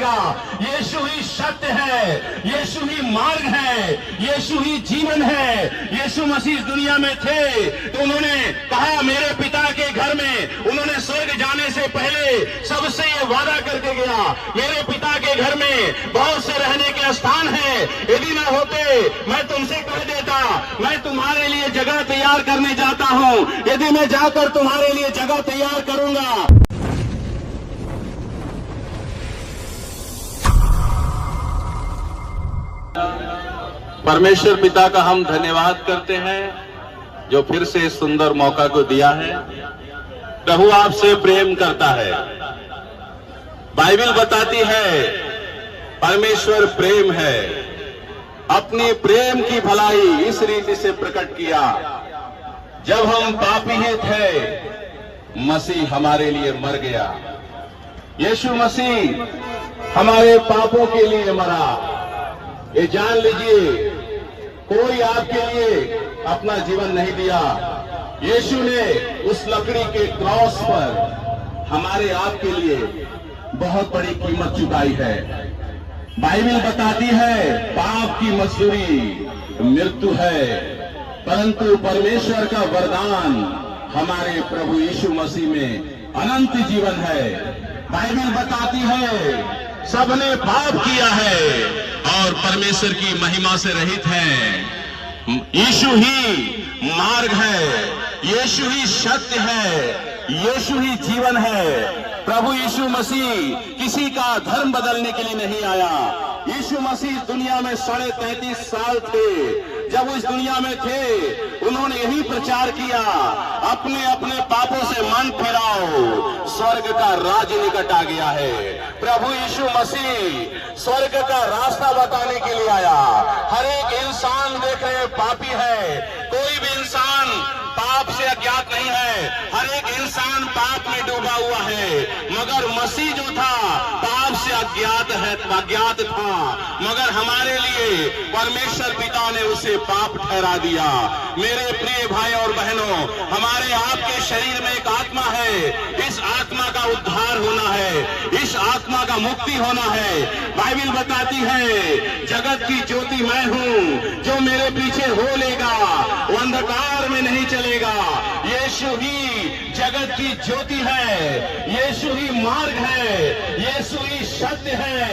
जाएगा। यीशु ही सत्य है, यीशु ही मार्ग है, यीशु ही जीवन है। यीशु मसीह दुनिया में थे तो उन्होंने कहा मेरे पिता के घर में, उन्होंने स्वर्ग जाने से पहले सबसे ये वादा करके गया, मेरे पिता के घर में बहुत से रहने के स्थान है, यदि न होते मैं तुमसे कह देता, मैं तुम्हारे लिए जगह तैयार करने जाता हूं, यदि मैं जाकर तुम्हारे लिए जगह तैयार करूंगा। परमेश्वर पिता का हम धन्यवाद करते हैं जो फिर से इस सुंदर मौका को दिया है। प्रभु आपसे प्रेम करता है। बाइबल बताती है परमेश्वर प्रेम है, अपने प्रेम की भलाई इस रीति से प्रकट किया, जब हम पापी ही थे मसीह हमारे लिए मर गया। यीशु मसीह हमारे पापों के लिए मरा। ये जान लीजिए, कोई आपके लिए अपना जीवन नहीं दिया। यीशु ने उस लकड़ी के क्रॉस पर हमारे आपके लिए बहुत बड़ी कीमत चुकाई है। बाइबल बताती है पाप की मजदूरी मृत्यु है, परंतु परमेश्वर का वरदान हमारे प्रभु यीशु मसीह में अनंत जीवन है। बाइबल बताती है सबने पाप किया है और परमेश्वर की महिमा से रहित हैं। यीशु ही मार्ग है, यीशु ही सत्य है, यीशु ही जीवन है। प्रभु यीशु मसीह किसी का धर्म बदलने के लिए नहीं आया। यीशु मसीह दुनिया में 33.5 साल थे। जब उस दुनिया में थे उन्होंने यही प्रचार किया, अपने अपने पापों से मन फिराओ, स्वर्ग का राज्य निकट आ गया है। प्रभु यीशु मसीह स्वर्ग का रास्ता बताने के लिए आया। हर एक इंसान देख रहे पापी है, कोई भी इंसान पाप से अज्ञात नहीं है, हर एक इंसान पाप में डूबा हुआ है। मगर मसीह जो था पाप से अज्ञात था, मगर हमारे लिए परमेश्वर पिता ने उसे पाप ठहरा दिया। मेरे प्रिय भाई और बहनों, हमारे आपके शरीर में एक आत्मा है, इस आत्मा का उद्धार होना है, इस आत्मा का मुक्ति होना है। बाइबल बताती है जगत की ज्योति मैं हूं, जो मेरे पीछे हो लेगा वो अंधकार में नहीं चलेगा। यीशु ही जगत की ज्योति है, यीशु ही मार्ग है, यीशु ही सत्य है,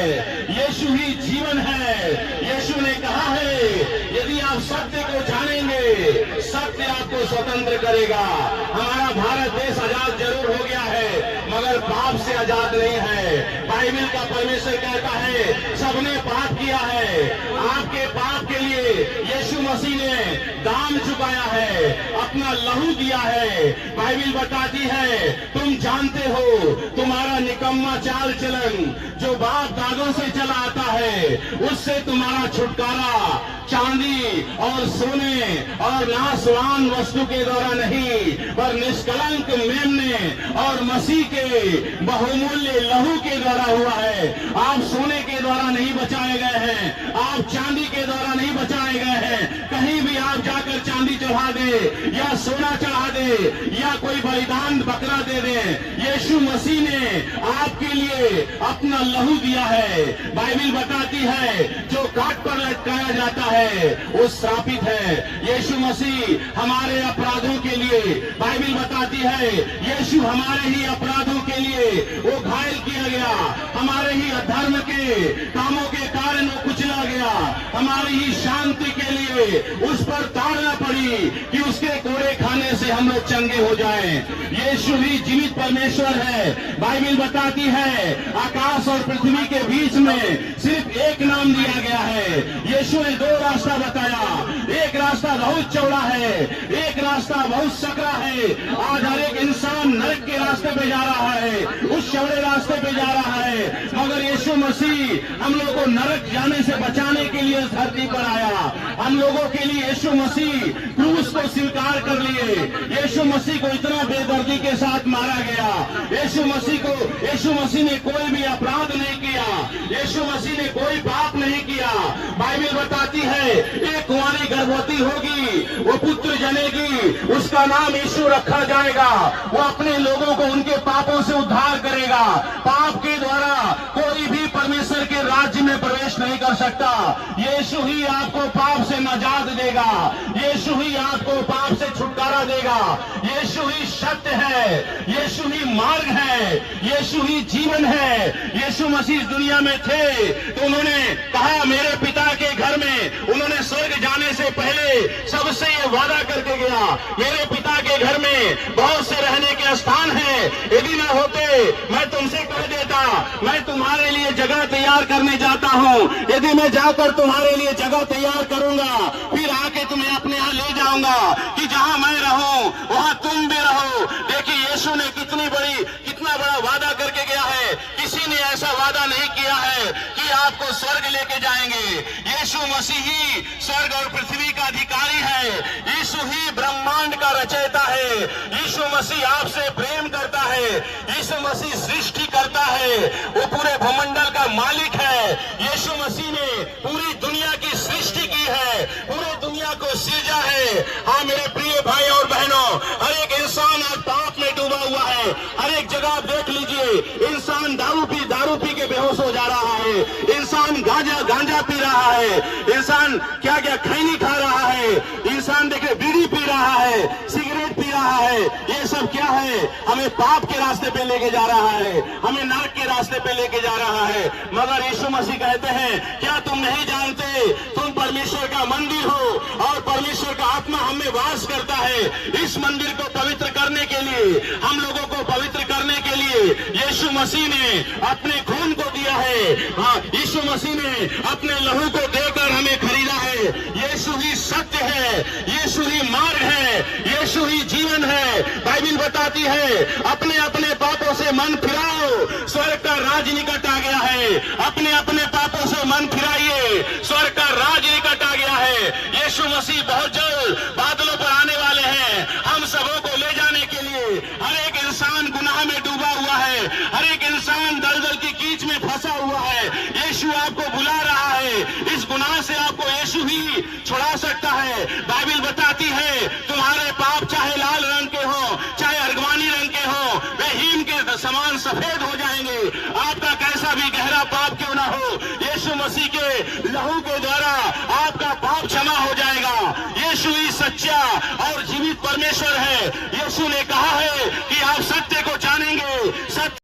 यीशु ही जीवन है। यीशु ने कहा है यदि आप सत्य को जानेंगे सत्य आपको स्वतंत्र करेगा। हमारा भारत देश आजाद जरूर हो गया है मगर पाप से आजाद नहीं है। बाइबल का परमेश्वर कहता है सबने पाप किया है। आपके पाप के लिए यीशु मसीह ने दाम चुकाया है, अपना लहू दिया है। बाइबल बताती है तुम जानते हो तुम्हारा निकम्मा चाल चलन जो बाप दादों से चला आता है उससे तुम्हारा छुटकारा चांदी और सोने और नाशवान वस्तु के द्वारा नहीं पर निष्कलंक मेमने और मसीह के बहुमूल्य लहू के द्वारा हुआ है। आप सोने के द्वारा नहीं बचाए गए हैं, आप चांदी के द्वारा नहीं बचाए गए हैं। कहीं भी आप जाकर चांदी चढ़ा दे या सोना चढ़ा दे या कोई बलिदान बकरा दे दे, यीशु मसीह ने आपके लिए अपना लहू दिया है। बाइबल बताती है जो काट पर लटकाया जाता है वो श्रापित है। यीशु मसीह हमारे अपराधों के लिए, बाइबल बताती है यीशु हमारे ही अपराधों के लिए वो घायल किया गया, हमारे ही अधर्म के कामों के कारण वो कुचला गया, हमारी ही शांति के लिए उस पर ताड़ना पड़ी कि उसके कोड़े खाने से हम लोग चंगे हो जाएं। यीशु ही जीवित परमेश्वर है। बाइबल बताती है आकाश और पृथ्वी के बीच में सिर्फ एक नाम दिया गया है। यीशु ने 2 रास्ता बताया, एक रास्ता बहुत चौड़ा है, एक रास्ता बहुत सकरा है। आज हर एक इंसान नरक के रास्ते पे जा रहा है, उस चौड़े रास्ते पे जा रहा है, मगर यीशु मसीह हम लोगों को नरक जाने से बचाने के लिए धरती पर आया। हम लोगों के लिए यीशु मसीह क्रूस को स्वीकार कर लिए। यीशु मसीह को इतना बेदर्दी के साथ मारा गया। यीशु मसीह ने कोई भी अपराध नहीं किया, यीशु मसीह ने कोई पाप नहीं किया। बाइबल बताती है एक कुंवारी गर्भवती होगी, वो पुत्र जनेगी, उसका नाम यीशु रखा जाएगा। वो अपने लोगों को उनके पापों से उद्धार करेगा। पाप के द्वारा कोई भी परमेश्वर कर सकता। यीशु ही आपको पाप से निजात देगा, यीशु ही आपको पाप से छुटकारा देगा। यीशु ही सत्य है, यीशु ही मार्ग है, यीशु ही जीवन है। यीशु मसीह इस दुनिया में थे तो उन्होंने कहा मेरे पिता के घर में, उन्होंने स्वर्ग जाने से पहले सबसे ये वादा करके गया, मेरे पिता के घर में बहुत से रहने के स्थान हैं, यदि न होते मैं तुमसे कह देता मैं तुम्हारे लिए जगह तैयार करने जाता हूं। यदि मैं जाकर तुम्हारे लिए जगह तैयार करूंगा फिर आके तुम्हें अपने यहां ले जाऊंगा कि जहां मैं रहूं वहां तुम भी रहो। देखिए यीशु ने कितना बड़ा वादा करके गया है। किसी ने ऐसा वादा नहीं किया है कि आपको स्वर्ग लेके जाएंगे। यीशु मसीह ही स्वर्ग और पृथ्वी का अधिकारी है, यीशु ही ब्रह्मांड का रचयिता है। यीशु मसीह आपसे प्रेम करता है, यीशु मसीह सृष्टि करता है, वो पूरे भूमंडल का मालिक है। यीशु मसीह ने पूरी दुनिया की सृष्टि की है, पूरे दुनिया को सृजा है। हाँ मेरे प्रिय भाई और बहनों, हर एक इंसान आज पाप में डूबा हुआ है। हर एक जगह आप देख लीजिए, इंसान दारू पी के बेहोश हो जा रहा है, इंसान गांजा पी रहा है, इंसान क्या खैनी खा रहा है, इंसान देखिए बीड़ी पी रहा है, सिगरेट पी रहा है। ये सब क्या है? हमें पाप के रास्ते पे लेके जा रहा है, हमें नरक के रास्ते पे लेके जा रहा है। मगर यीशु मसीह कहते हैं क्या तुम नहीं जानते तुम परमेश्वर का मंदिर हो और परमेश्वर का आत्मा हम में वास करता है। इस मंदिर को पवित्र करने के लिए, हम लोगों को पवित्र करने के लिए यीशु मसीह ने अपने खून को दिया है। हाँ, यीशु मसीह ने अपने लहू को देकर हमें खरीदा है। यीशु ही सत्य है, यीशु ही मार्ग है, यीशु ही जीवन है। बाइबिल बताती है अपने अपने पापों से मन फिराओ, स्वर्ग का राज निकट आ गया है। अपने अपने पापों से मन फिराइए, स्वर्ग का राज निकट आ गया है। यीशु मसीह बहुत जल्द बादलों पर आने वाले हैं हम सबों को ले जाने के लिए। हर एक इंसान गुनाह में डूबा हुआ है, हर एक इंसान दलदल की कीच में फंसा हुआ है। यीशु आपको बुला रहा है, इस गुनाह से आपको यीशु ही छुड़ा सकता है। बाइबिल बताती है तुम्हारे पाप चाहे लाल रंग के हो, चाहे अर्गवानी रंग के हो, वे हीम के समान सफेद हो जाएंगे। आपका कैसा भी गहरा पाप क्यों ना हो, यीशु मसीह के लहू के द्वारा आपका पाप क्षमा हो जाएगा। यीशु ही सच्चा और जीवित परमेश्वर है। यीशु ने कहा है कि आप सत्य को जानेंगे, सत्य